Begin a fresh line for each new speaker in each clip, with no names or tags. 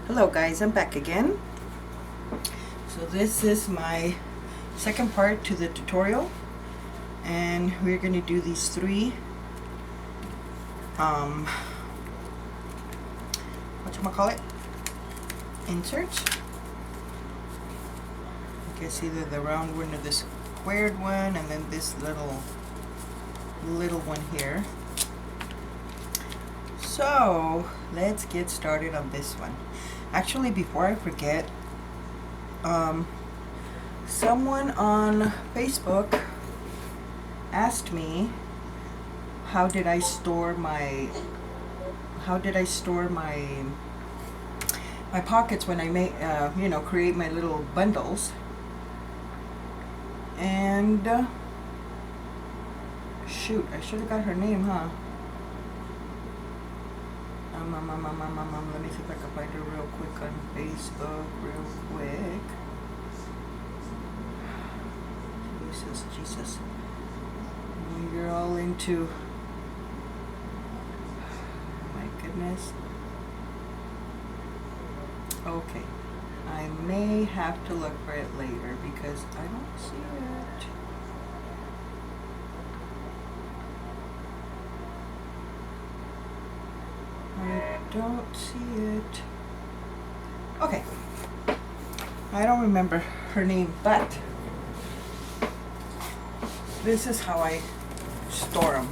Hello guys, I'm back again. So this is my second part to the tutorial, and we're going to do these three whatchamacallit, inserts. I guess either the round one or the squared one, and then this little one here. So let's get started on this one. Actually, before I forget, someone on Facebook asked me how did I store my pockets when I make create my little bundles. And shoot, I should have got her name, huh? Let me see if I can find her real quick on Facebook, real quick. Jesus. You're all into, my goodness. Okay, I may have to look for it later because I don't see it. I don't see it. Okay, I don't remember her name, but this is how I store them.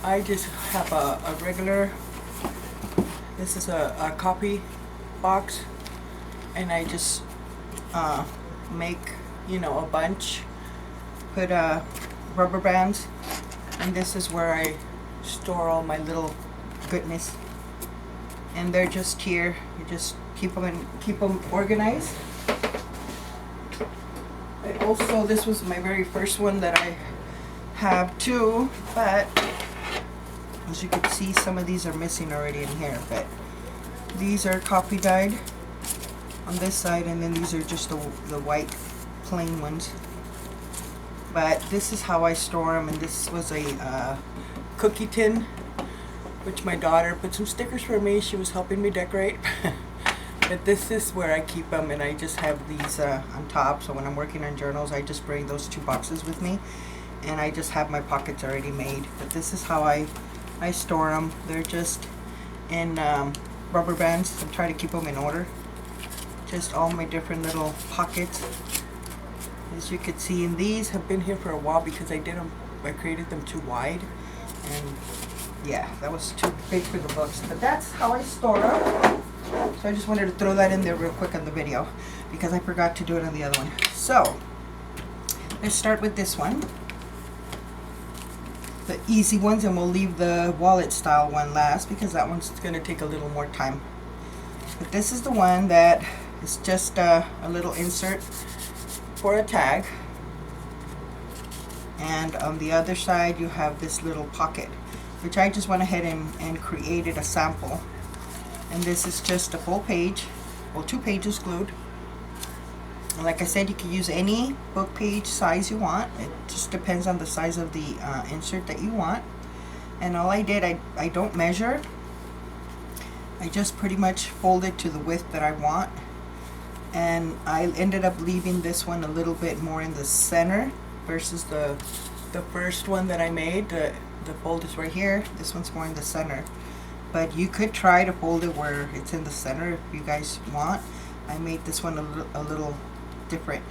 I just have a regular, this is a copy box, and I just make a bunch, put rubber bands, and this is where I store all my little goodness, and they're just here. You just keep them organized. Also, this was my very first one that I have too, but as you can see, some of these are missing already in here, but these are copy dyed on this side, and then these are just the white plain ones. But this is how I store them, and this was a cookie tin, which my daughter put some stickers for me. She was helping me decorate. But this is where I keep them, and I just have these on top, so when I'm working on journals I just bring those two boxes with me, and I just have my pockets already made. But this is how I store them. They're just in rubber bands. I try to keep them in order. Just all my different little pockets. As you can see, and these have been here for a while because I created them too wide, and yeah, that was too big for the books. But that's how I store them. So I just wanted to throw that in there real quick on the video because I forgot to do it on the other one. So let's start with this one, the easy ones, and we'll leave the wallet style one last because that one's going to take a little more time. But this is the one that is just a little insert for a tag, and on the other side you have this little pocket, which I just went ahead and created a sample. And this is just a full page, well, 2 pages glued. And like I said, you can use any book page size you want. It just depends on the size of the insert that you want. And all I did, I don't measure. I just pretty much fold it to the width that I want. And I ended up leaving this one a little bit more in the center versus the first one that I made. The fold is right here. This one's more in the center. But you could try to fold it where it's in the center if you guys want. I made this one a little different.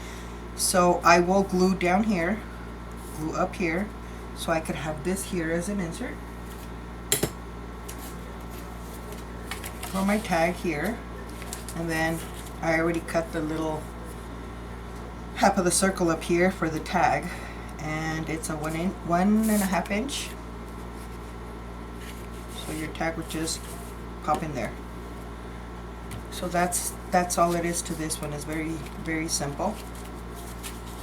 So I will glue down here, glue up here, so I could have this here as an insert for my tag here. And then I already cut the little half of the circle up here for the tag, and it's a 1.5 inch. So your tag would just pop in there. So that's all it is to this one. It's very, very simple,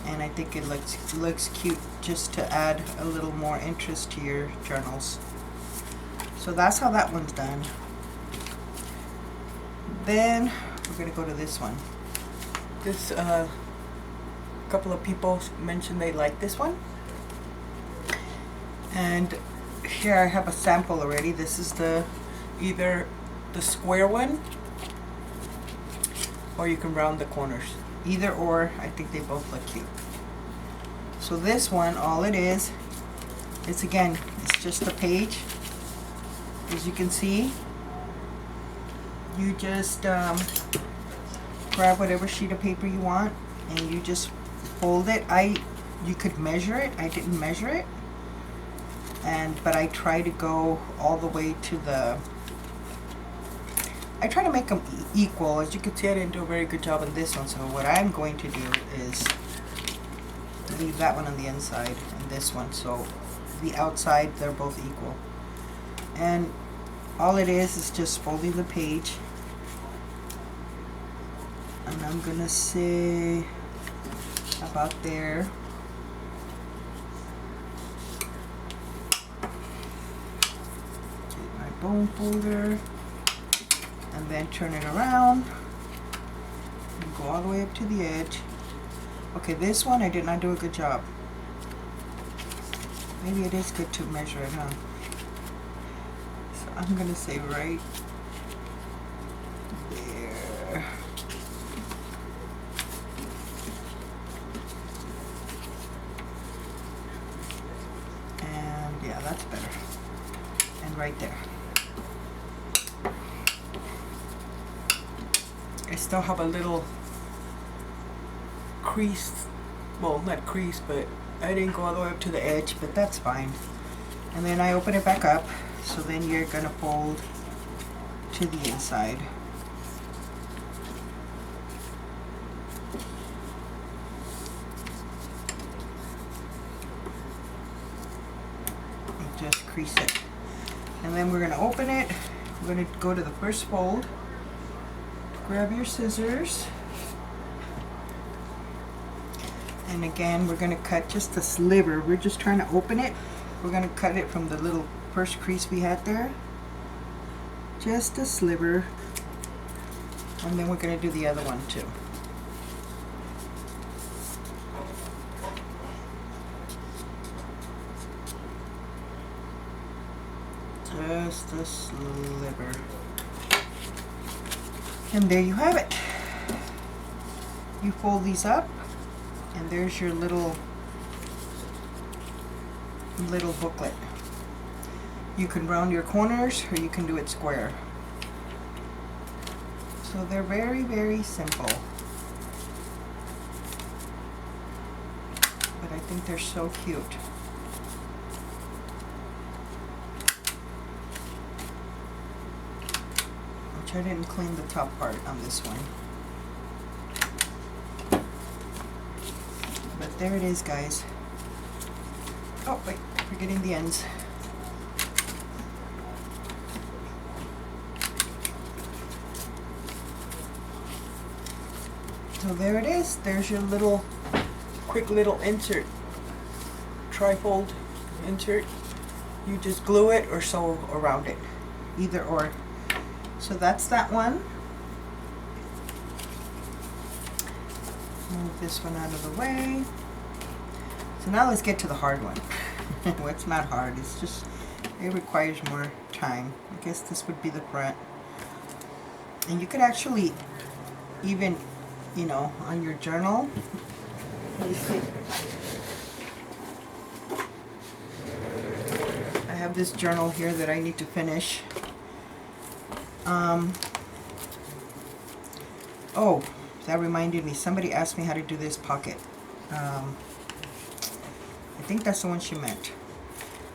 and I think it looks cute just to add a little more interest to your journals. So that's how that one's done. Then we're gonna go to this one. This couple of people mentioned they like this one, and here I have a sample already. This is either the square one or you can round the corners. Either or, I think they both look cute. So this one, all it is again, it's just a page. As you can see, you just grab whatever sheet of paper you want and you just fold it. You could measure it. I didn't measure it, but I try to go all the way to the, I try to make them equal. As you can see, I didn't do a very good job on this one, so what I'm going to do is leave that one on the inside and this one, so the outside, they're both equal. And all it is just folding the page, and I'm gonna say about there. Get my bone folder and then turn it around and go all the way up to the edge. Okay, this one I did not do a good job. Maybe it is good to measure it, huh? So I'm gonna say right there. And yeah, that's better. And right there. I still have a little crease, well, not crease, but I didn't go all the way up to the edge, but that's fine. And then I open it back up, so then you're gonna fold to the inside. And just crease it. And then we're gonna open it. We're gonna go to the first fold. Grab your scissors. And again, we're going to cut just a sliver. We're just trying to open it. We're going to cut it from the little first crease we had there. Just a sliver. And then we're going to do the other one too. Just a sliver. And there you have it. You fold these up. And there's your little booklet. You can round your corners or you can do it square. So they're very, very simple. But I think they're so cute. Which I didn't clean the top part on this one. But there it is, guys. Oh, wait, forgetting the ends. So there it is. There's your little, quick little insert. Trifold insert. You just glue it or sew around it. Either or. So that's that one. Move this one out of the way. So now let's get to the hard one. Well, it's not hard, it's just, it requires more time. I guess this would be the front. And you could actually even, you know, on your journal, let me see. I have this journal here that I need to finish. Oh, that reminded me, somebody asked me how to do this pocket. I think that's the one she meant.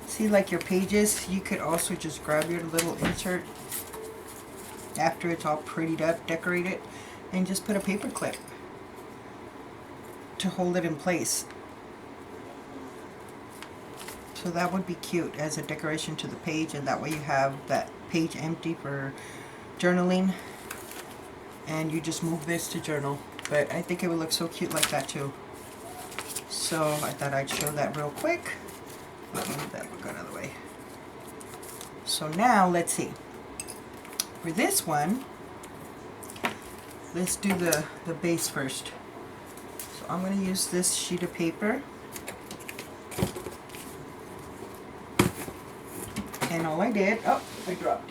See, like your pages, you could also just grab your little insert after it's all prettied up, decorated, and just put a paper clip to hold it in place. So that would be cute as a decoration to the page, and that way you have that page empty for journaling, and you just move this to journal. But I think it would look so cute like that too. So I thought I'd show that real quick. Let me move that book out of the way. So now let's see. For this one, let's do the base first. So I'm going to use this sheet of paper. And all I did, oh, I dropped.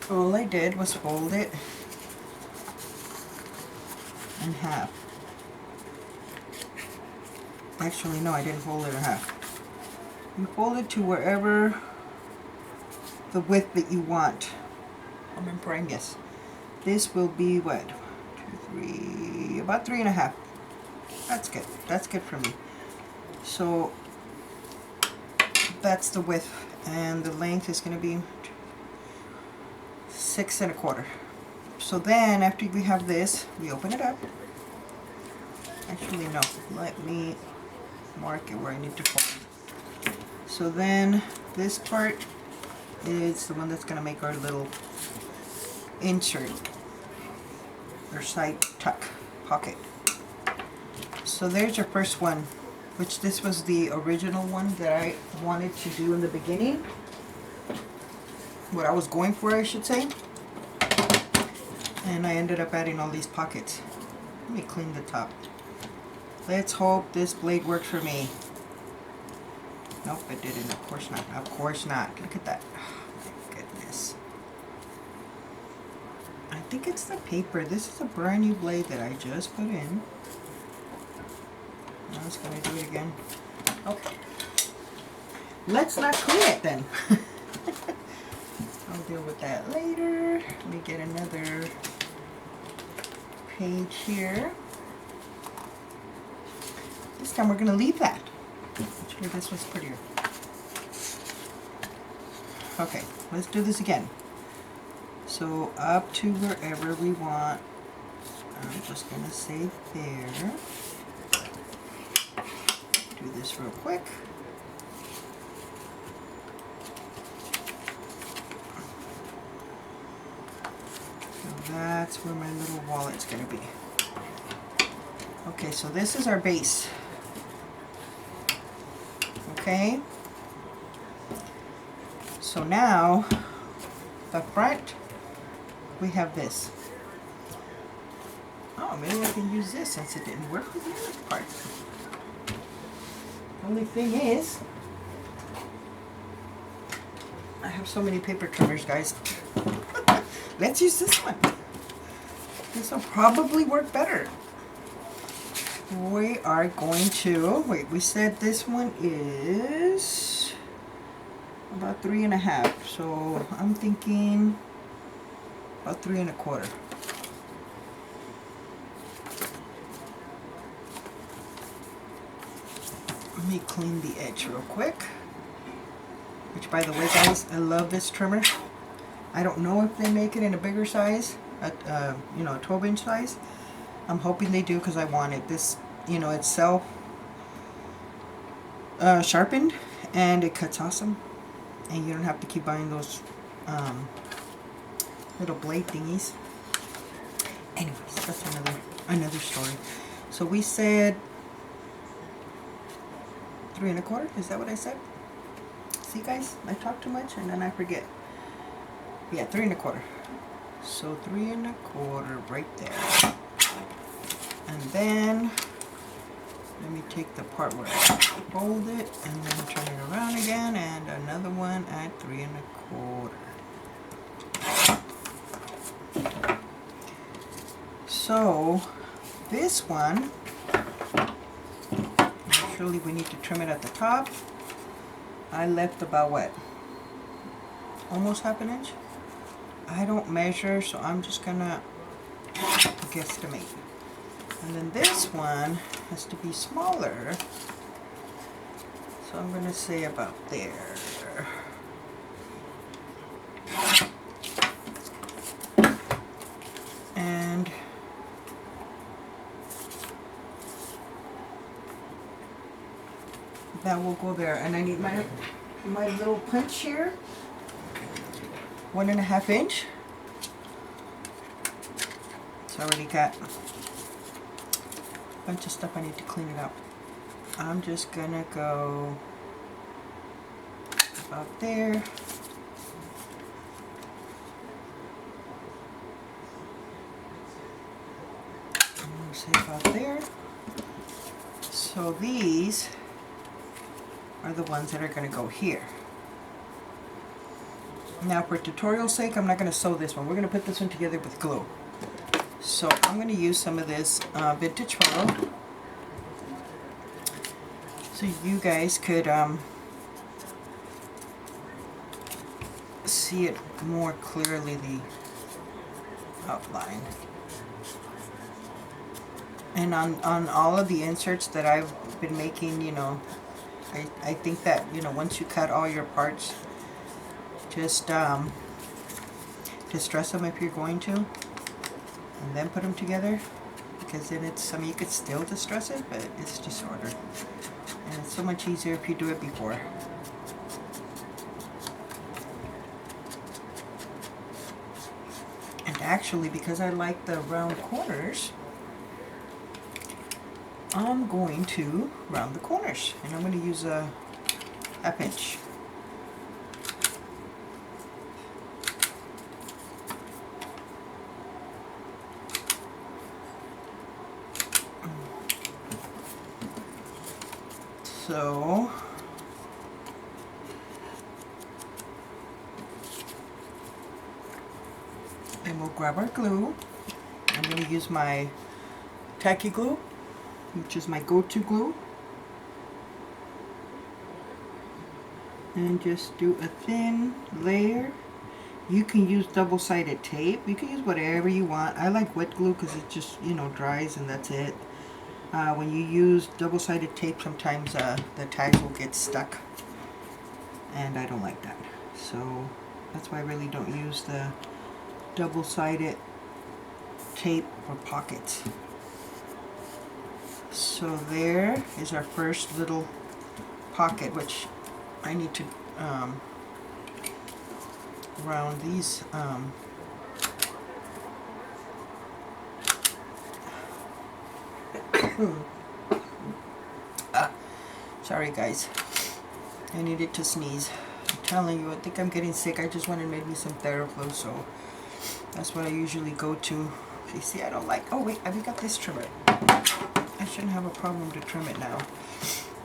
All I did was fold it in half. Actually, no, I didn't fold it in half. You fold it to wherever the width that you want. I'm in yes. This will be what? 2, 3, about 3.5. That's good. That's good for me. So that's the width, and the length is going to be 6 1/4. So then after we have this, we open it up. Actually, no. Let me mark it where I need to fold. So then this part is the one that's going to make our little insert or side tuck pocket. So there's your first one, which this was the original one that I wanted to do in the beginning. What I was going for, I should say. And I ended up adding all these pockets. Let me clean the top. Let's hope this blade works for me. Nope, it didn't. Of course not. Of course not. Look at that. Oh my goodness. I think it's the paper. This is a brand new blade that I just put in. I was going to do it again. Okay. Let's not clean it then. I'll deal with that later. Let me get another page here. This time we're going to leave that. Actually, this was prettier. Okay, let's do this again. So up to wherever we want. I'm just going to say there. Do this real quick. So that's where my little wallet's going to be. Okay, so this is our base. Okay. So now, the front, we have this. Oh, maybe I can use this since it didn't work with the other part. Only thing is, I have so many paper trimmers, guys. Let's use this one. This will probably work better. We are going to, wait, we said this one is about 3 1/2. So I'm thinking about 3 1/4. Let me clean the edge real quick. Which, by the way, guys, I love this trimmer. I don't know if they make it in a bigger size, a 12-inch size. I'm hoping they do because I want it. This, it's self sharpened and it cuts awesome. And you don't have to keep buying those little blade thingies. Anyways, that's another story. So we said 3 1/4. Is that what I said? See, guys, I talk too much and then I forget. Yeah, 3 1/4. So 3 1/4 right there. And then let me take the part where I fold it and then turn it around again, and another one at 3 1/4. So this one, actually we need to trim it at the top. I left about what? Almost 1/2 inch. I don't measure, so I'm just gonna guesstimate. And then this one has to be smaller. So I'm gonna say about there. And that will go there. And I need my little punch here. 1 1/2 inch. It's already got a bunch of stuff I need to clean it up. I'm just gonna go about there. I'm gonna say about there. So these are the ones that are gonna go here. Now for tutorial's sake, I'm not going to sew this one. We're going to put this one together with glue. So I'm going to use some of this vintage photo so you guys could see it more clearly, the outline. And on all of the inserts that I've been making, you know, I think that, you know, once you cut all your parts, just distress them if you're going to, and then put them together, because then it's, I mean, you could still distress it, but it's disordered. And it's so much easier if you do it before. And actually, because I like the round corners, I'm going to round the corners, and I'm going to use a pinch. So then we'll grab our glue. I'm going to use my tacky glue, which is my go-to glue, and just do a thin layer. You can use double-sided tape. You can use whatever you want. I like wet glue because it just, you know, dries and that's it. When you use double-sided tape, sometimes the tags will get stuck, and I don't like that. So that's why I really don't use the double-sided tape for pockets. So there is our first little pocket, which I need to round these sorry guys, I needed to sneeze. I'm telling you, I think I'm getting sick. I just went and made me some Theraflu, so that's what I usually go to. You see, I don't like, oh wait, we got this trimmer. I shouldn't have a problem to trim it now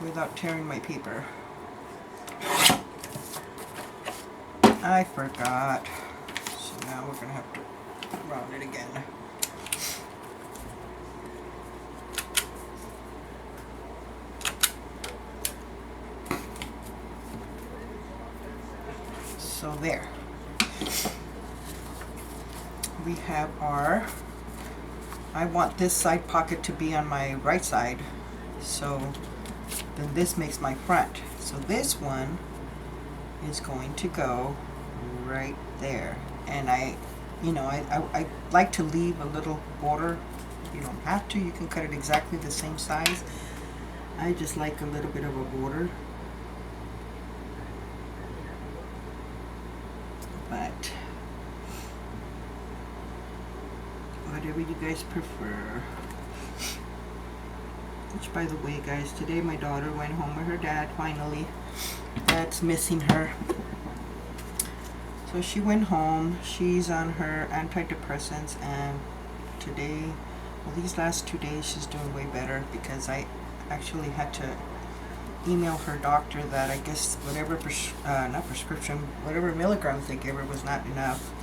without tearing my paper. I forgot. So now we're gonna have to round it again. So there. We have our, I want this side pocket to be on my right side, so then this makes my front. So this one is going to go right there. And I like to leave a little border. You don't have to, you can cut it exactly the same size. I just like a little bit of a border. But whatever you guys prefer. Which, by the way, guys, today my daughter went home with her dad finally. Dad's missing her. So she went home. She's on her antidepressants, and today, well, these last 2 days she's doing way better, because I actually had to email her doctor that I guess whatever not prescription, whatever milligrams they gave her was not enough.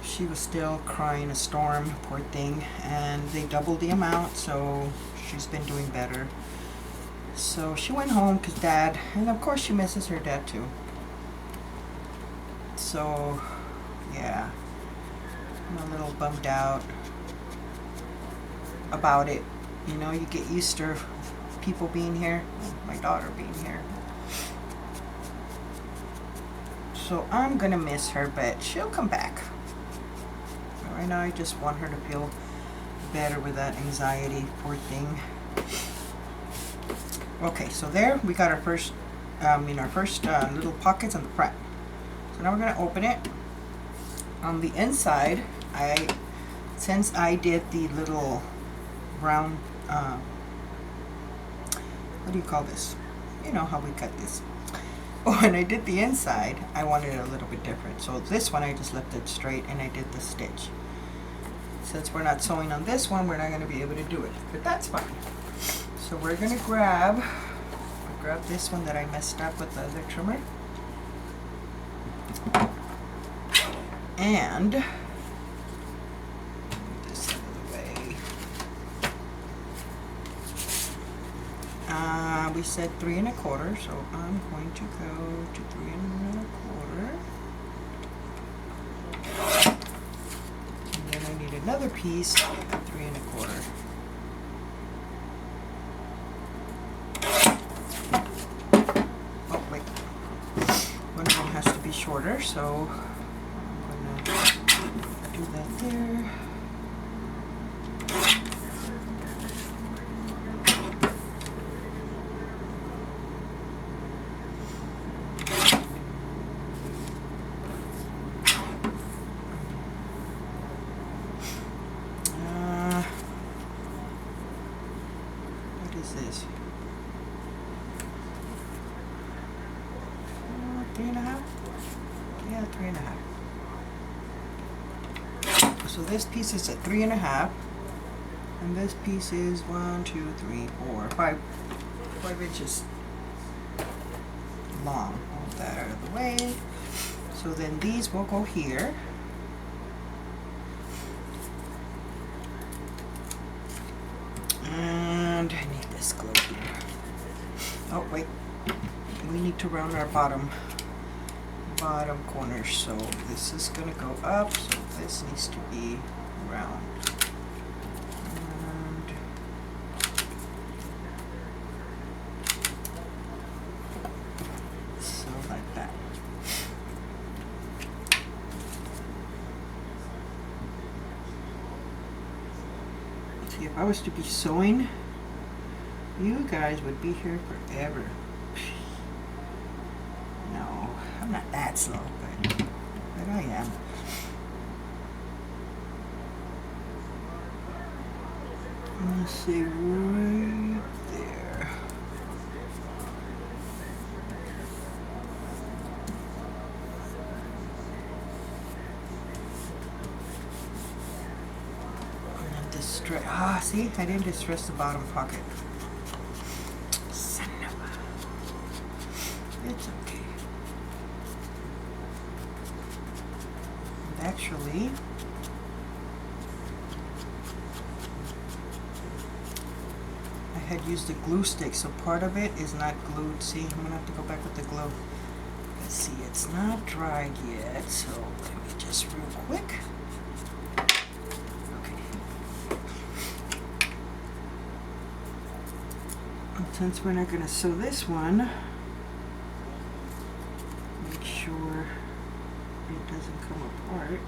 She was still crying a storm, poor thing, and they doubled the amount, so she's been doing better. So she went home because Dad, and of course she misses her dad too. So yeah, I'm a little bummed out about it. You know, you get used to people being here, my daughter being here. So I'm gonna miss her, but she'll come back. Right now I just want her to feel better with that anxiety, poor thing. Okay, so there we got our first little pockets on the front. So now we're gonna open it. On the inside, since I did the little round, what do you call this? You know how we cut this. When I did the inside, I wanted it a little bit different. So this one I just left it straight and I did the stitch. Since we're not sewing on this one, we're not going to be able to do it, but that's fine. So we're going to grab this one that I messed up with the other trimmer, and this we said 3 1/4, so I'm going to go to 3 1/4. And then I need another piece at 3 1/4. Oh wait, one of them has to be shorter, so I'm going to do that there. This 3 1/2. Yeah, 3 1/2. So this piece is at 3 1/2, and this piece is 1, 2, 3, 4, 5 inches long. Move that out of the way. So then these will go here. And I need this glue here. Oh wait, we need to round our bottom corners. So this is gonna go up. So this needs to be round. And so like that. See, if I was to be sewing, you guys would be here forever. No, I'm not that slow, but I am. Let's see, right there. See, I didn't distress the bottom pocket. Son of a... It's okay. And actually, I had used a glue stick, so part of it is not glued. See, I'm gonna have to go back with the glue. Let's see, it's not dried yet, so let me just real quick. Since we're not going to sew this one, make sure it doesn't come apart.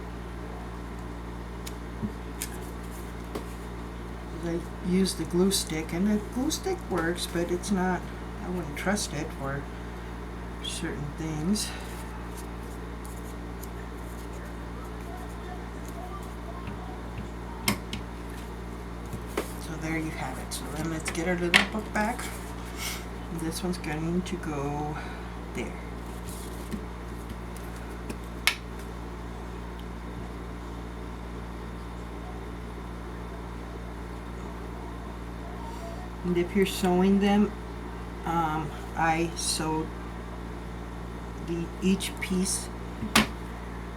I used the glue stick, and the glue stick works, but it's not, I wouldn't trust it for certain things. So there you have it. So then let's get our little book back. This one's going to go there. And if you're sewing them, I sewed each piece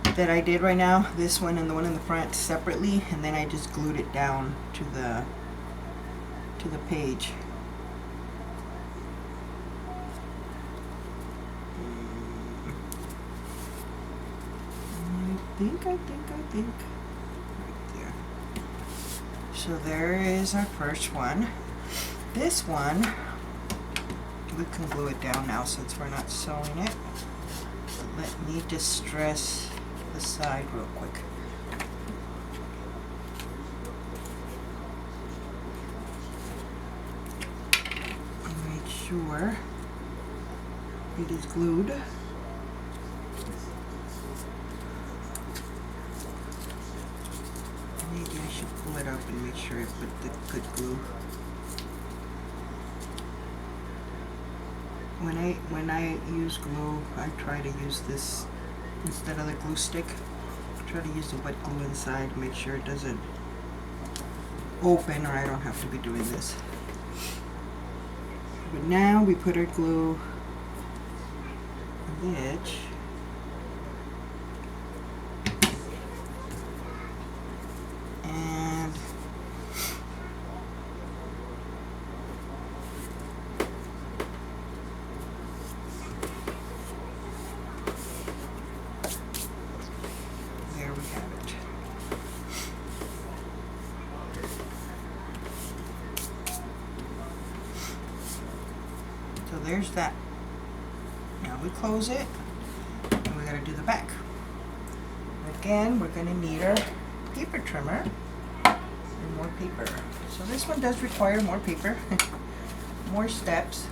that I did right now, this one and the one in the front, separately, and then I just glued it down to the page. I think right there. So there is our first one. This one, we can glue it down now since we're not sewing it. So let me distress the side real quick. And make sure it is glued. Maybe I should pull it up and make sure I put the good glue. When I use glue, I try to use this instead of the glue stick. I try to use the wet glue inside to make sure it doesn't open, or I don't have to be doing this. But now we put our glue on the edge. there's that. Now we close it, and we gotta do the back. Again, we're gonna need our paper trimmer and more paper. So this one does require more paper, more steps.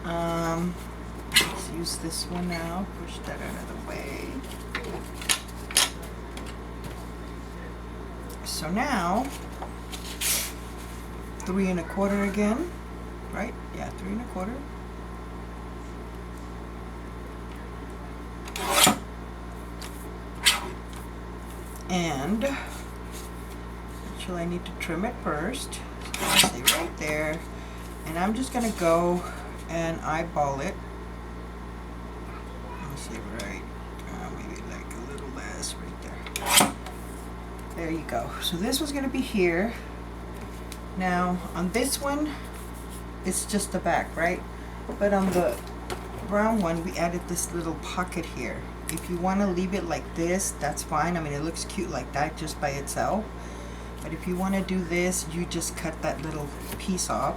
Let's use this one now, push that out of the way. So now, 3 1/4 again, right? Yeah, 3 1/4. And actually I need to trim it first. So say right there. And I'm just gonna go and eyeball it. Let me see, right, maybe like a little less right there. There you go. So this was gonna be here. Now on this one, it's just the back, right? But on the brown one, we added this little pocket here. If you want to leave it like this, that's fine. I mean, it looks cute like that just by itself. But if you want to do this, you just cut that little piece off.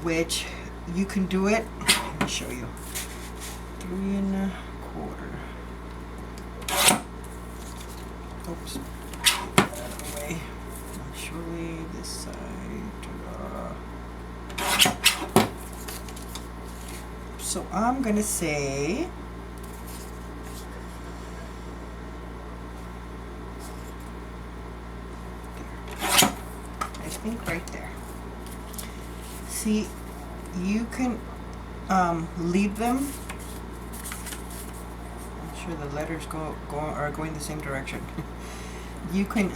Which you can do it. Let me show you. 3 1/4. Oops. Get that out of the way. Actually, this side. So I'm gonna say I think right there. See, you can leave them. I'm sure the letters are going the same direction. You can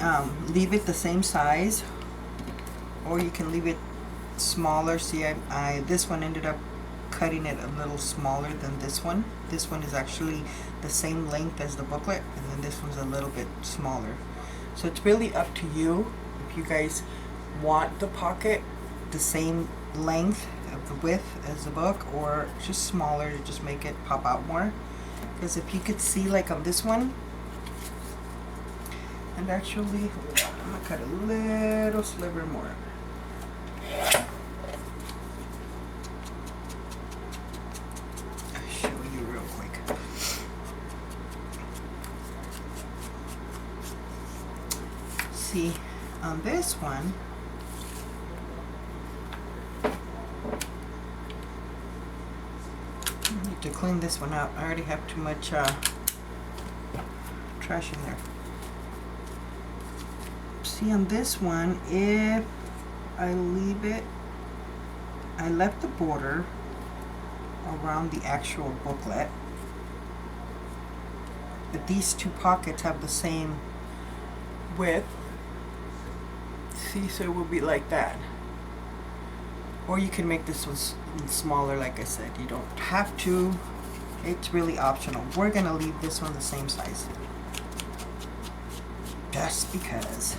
leave it the same size, or you can leave it smaller. See, I this one ended up cutting it a little smaller than this one. This one is actually the same length as the booklet, and then this one's a little bit smaller. So it's really up to you if you guys want the pocket the same length of the width as the book, or just smaller to just make it pop out more. Because if you could see, like on this one, and actually, hold on, I'm gonna cut a little sliver more. See, on this one, I need to clean this one out. I already have too much trash in there. See, on this one, if I leave it, I left the border around the actual booklet, but these two pockets have the same width. See, so it will be like that. Or you can make this one smaller, like I said. You don't have to. It's really optional. We're gonna leave this one the same size, just because.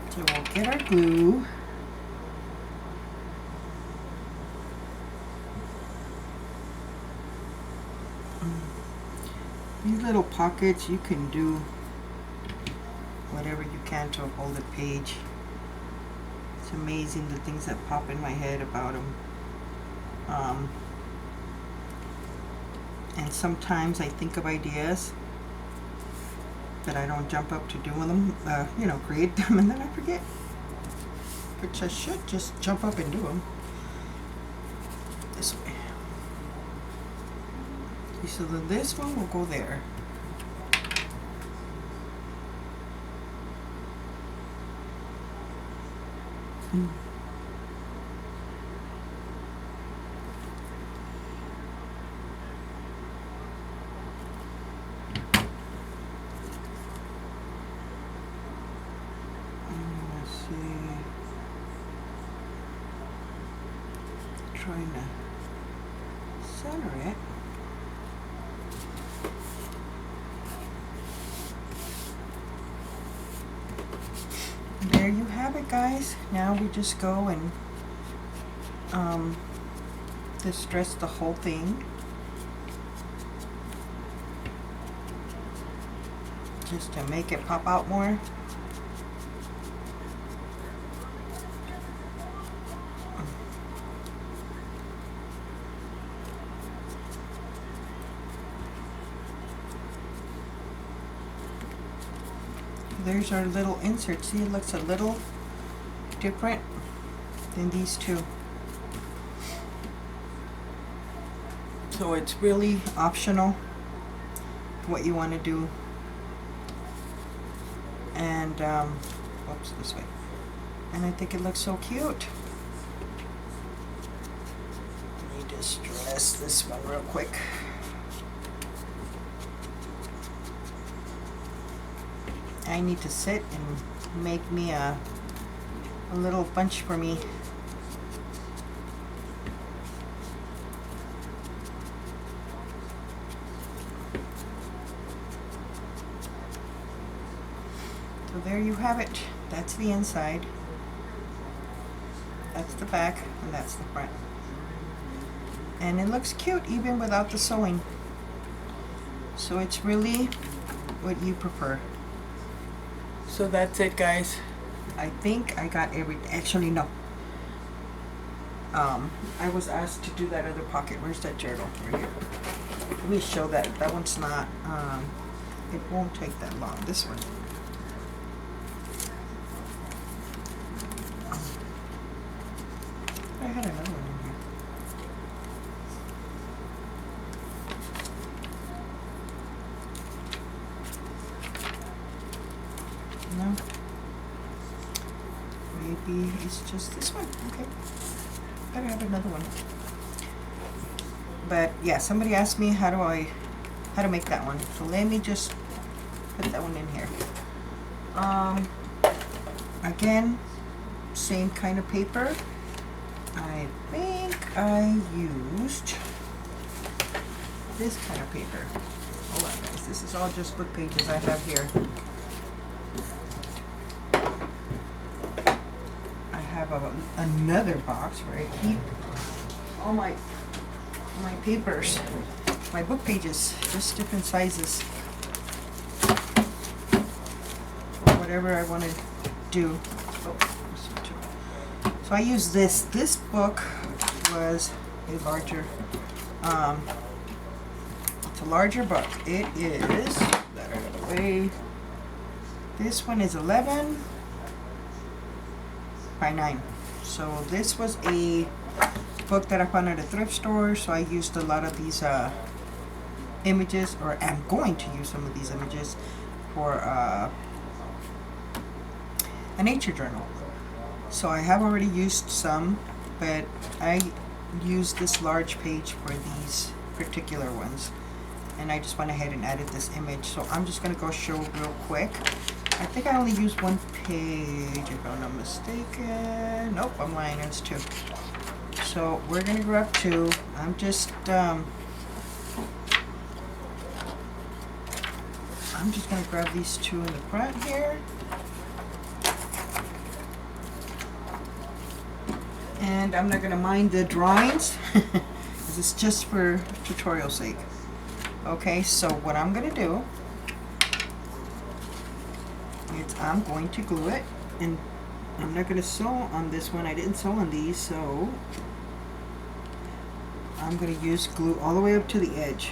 So we'll get our glue. These little pockets, you can do whatever you can to hold the page. It's amazing the things that pop in my head about them. And sometimes I think of ideas, but I don't jump up to doing them, create them, and then I forget. Which I should just jump up and do them. This way. Okay, so then this one will go there. Trying to center it. it, guys. Now we just go and distress the whole thing. Just to make it pop out more. There's our little insert. See, it looks a little different than these two. So it's really optional what you want to do. And whoops, this way. And I think it looks so cute. Let me just dress this one real quick. I need to sit and make me a little bunch for me. So there you have it. That's the inside. That's the back, and that's the front. And it looks cute even without the sewing. So it's really what you prefer. So that's it, guys. I think I got everything. Actually, no. I was asked to do that other pocket. Where's that journal? Right here. Let me show that. That one's not, it won't take that long. This one. I had another one in here. No. Maybe it's just this one. Okay. Better have another one. But yeah, somebody asked me how to make that one. So let me just put that one in here. Again, same kind of paper. I think I used this kind of paper. Hold on, guys. This is all just book pages I have here. I have another box where I keep all my papers, my book pages, just different sizes. Or whatever I want to do. So I use this. This book was a larger, it's a larger book. It is, that out of the way. This one is 11 by 9. So this was a book that I found at a thrift store. So I used a lot of these images, or I'm going to use some of these images for a nature journal. So I have already used some, but I used this large page for these particular ones. And I just went ahead and added this image. So I'm just going to go show real quick. I think I only used one page, if I'm not mistaken. Nope, I'm lying, it's 2. So we're going to grab 2. I'm just going to grab these 2 in the front here. And I'm not going to mind the drawings, because it's just for tutorial sake. Okay, so what I'm going to do is I'm going to glue it, and I'm not going to sew on this one. I didn't sew on these, so I'm going to use glue all the way up to the edge.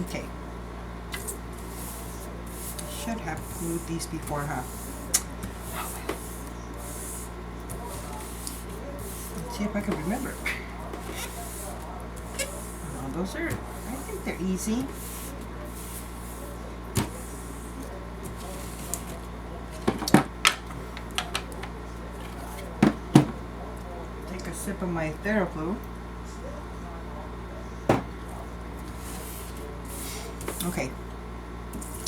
Okay. I should have glued these before, huh? Let's see if I can remember. Oh, those are, I think they're easy. sip of my TheraBlue. Okay,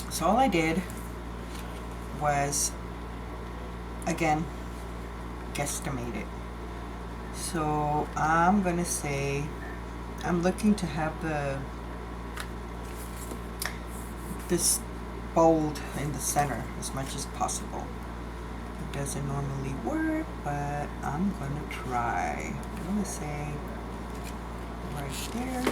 so all I did was, again, guesstimate it. So I'm gonna say I'm looking to have this bold in the center as much as possible. It doesn't normally work, but I'm gonna try. I'm gonna say right there.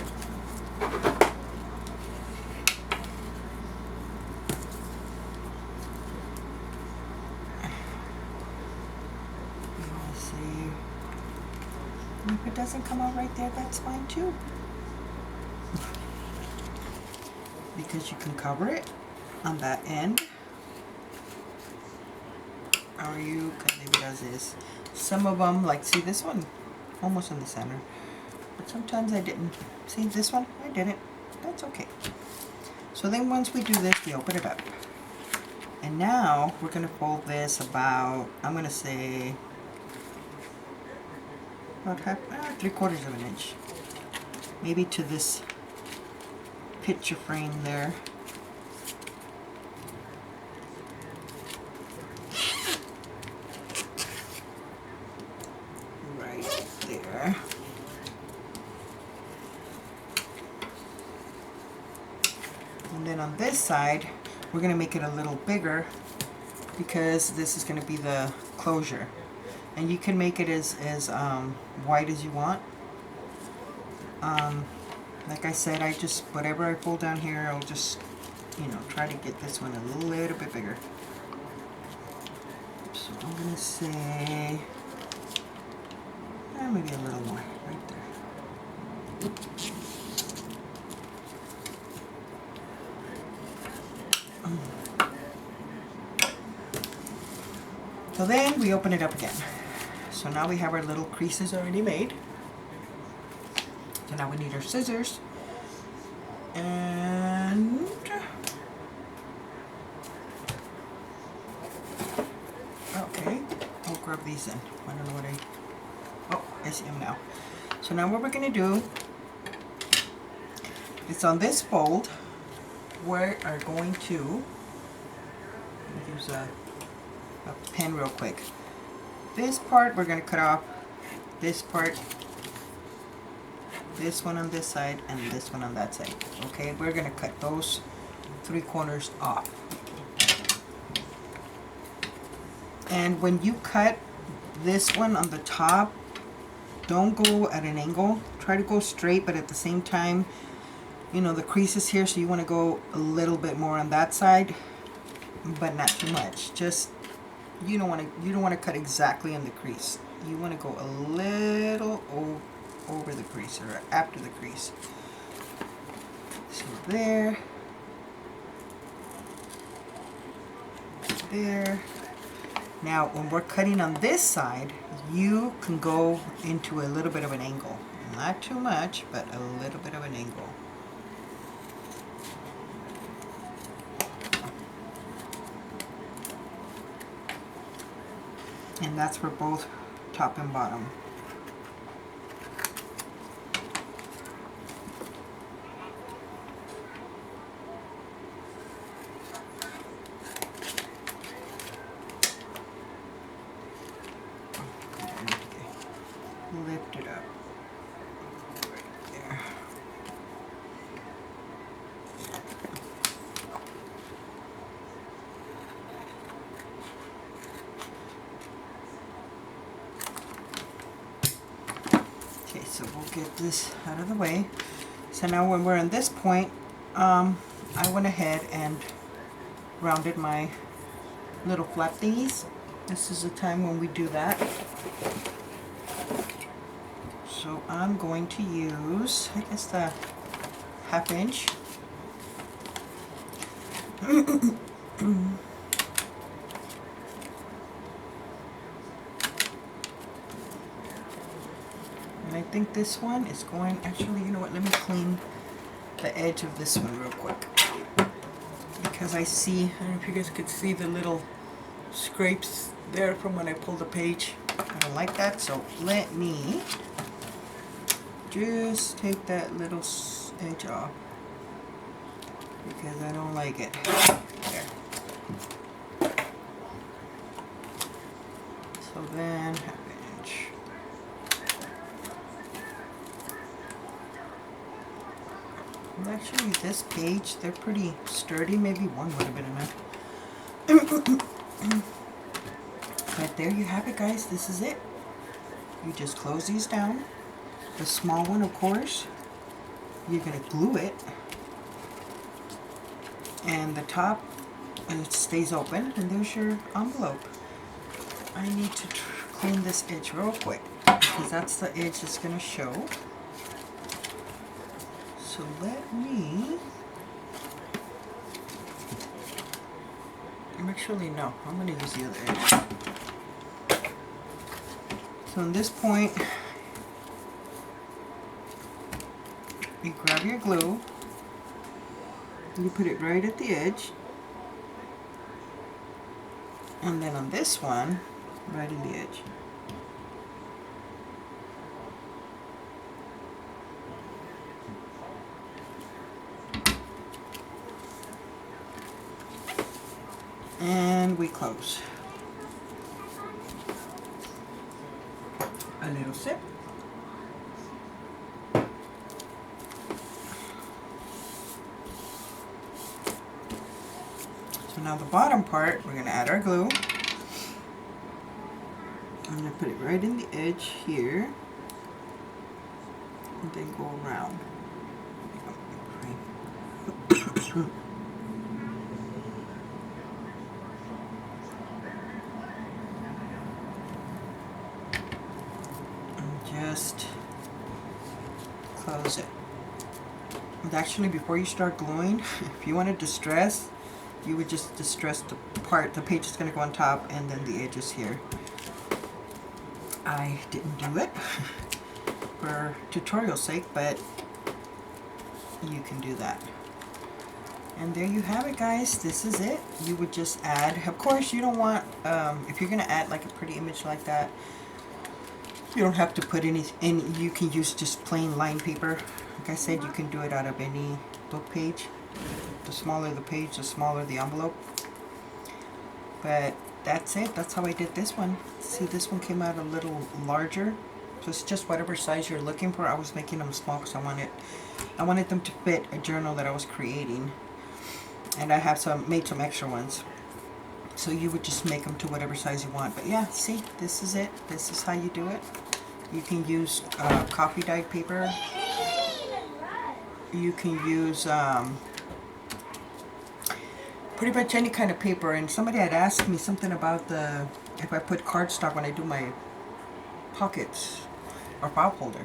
If it doesn't come out right there, that's fine too. Because you can cover it on that end. Or you can leave it as is. Some of them, like, see this one? Almost in the center. But sometimes I didn't. See this one? I didn't. That's okay. So then once we do this, we open it up. And now we're going to fold this about, I'm going to say, about 3/4 of an inch, maybe to this picture frame there. Right there. And then on this side, we're going to make it a little bigger because this is going to be the closure. And you can make it as wide as you want. Like I said, I just, whatever I pull down here, I'll just, you know, try to get this one a little bit bigger. So I'm going to say, maybe a little more, right there. So then we open it up again. So now we have our little creases already made. So now we need our scissors. And okay, I'll grab these in. I don't know what I see them now. So now what we're going to do is on this fold, we are going to use a pen real quick. This part we're going to cut off, this part, this one on this side, and this one on that side. Okay, we're going to cut those 3 corners off. And when you cut this one on the top, don't go at an angle. Try to go straight, but at the same time, you know, the crease is here, so you want to go a little bit more on that side, but not too much. Just you don't want to cut exactly in the crease. You want to go a little over the crease or after the crease. So there, there. Now when we're cutting on this side, you can go into a little bit of an angle. Not too much, but a little bit of an angle. And that's for both top and bottom. Lift it up. Right there. Okay, so we'll get this out of the way. So now when we're in this point, I went ahead and rounded my little flap thingies. This is the time when we do that. So I'm going to use, I guess, the 1/2 inch. And I think this one is going, actually, you know what, let me clean the edge of this one real quick. Because I see, I don't know if you guys could see the little scrapes there from when I pulled the page. I don't like that, so let me just take that little edge off because I don't like it. There. So then 1/2 inch. And actually this page, they're pretty sturdy. Maybe one would have been enough. But there you have it, guys. This is it. You just close these down. The small one, of course, you're going to glue it. And the top, and it stays open. And there's your envelope. I need to clean this edge real quick because that's the edge that's going to show. So let me... Actually, no. I'm going to use the other edge. So at this point, you grab your glue, you put it right at the edge, and then on this one, right in the edge. And we close. A little sip. So now the bottom part, we're going to add our glue. I'm going to put it right in the edge here. And then go around. Just close it. And actually, before you start gluing, if you want to distress, you would just distress the part. The page is going to go on top, and then the edges here. I didn't do it for tutorial sake, but you can do that. And there you have it, guys. This is it. You would just add. Of course, you don't want if you're going to add like a pretty image like that. You don't have to put any, you can use just plain lined paper. Like I said, you can do it out of any book page. The smaller the page, the smaller the envelope. But that's it. That's how I did this one. See, this one came out a little larger. So it's just whatever size you're looking for. I was making them small because I wanted them to fit a journal that I was creating. And I have made some extra ones. So you would just make them to whatever size you want. But yeah, see, this is it. This is how you do it. You can use coffee dyed paper. You can use pretty much any kind of paper. And somebody had asked me something about if I put cardstock when I do my pockets or file holder.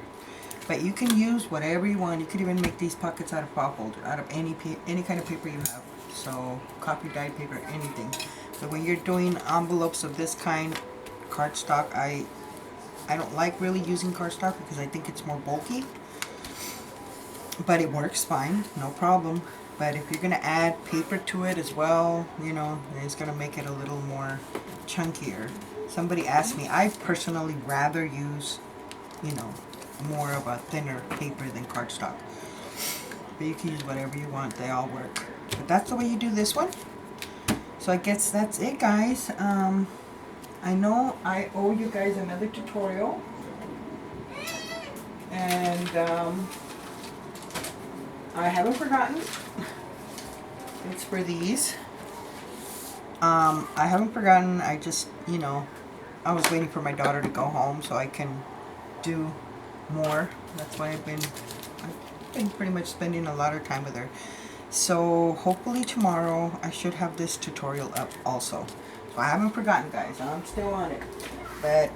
But you can use whatever you want. You could even make these pockets out of file holder, out of any kind of paper you have. So coffee dyed paper, anything. But when you're doing envelopes of this kind, cardstock, I don't like really using cardstock because I think it's more bulky. But it works fine, no problem. But if you're going to add paper to it as well, you know, it's going to make it a little more chunkier. Somebody asked me, I personally rather use, you know, more of a thinner paper than cardstock. But you can use whatever you want, they all work. But that's the way you do this one. So I guess that's it, guys. I know I owe you guys another tutorial. And I haven't forgotten. It's for these. I haven't forgotten. I just, you know, I was waiting for my daughter to go home so I can do more. That's why I've been pretty much spending a lot of time with her. So hopefully tomorrow I should have this tutorial up also. So I haven't forgotten, guys. I'm still on it. But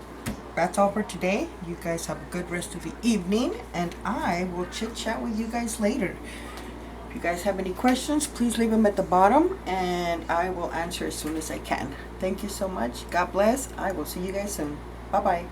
that's all for today. You guys have a good rest of the evening, and I will chit chat with you guys later. If you guys have any questions, please leave them at the bottom and I will answer as soon as I can. Thank you so much. God bless. I will see you guys soon. Bye bye.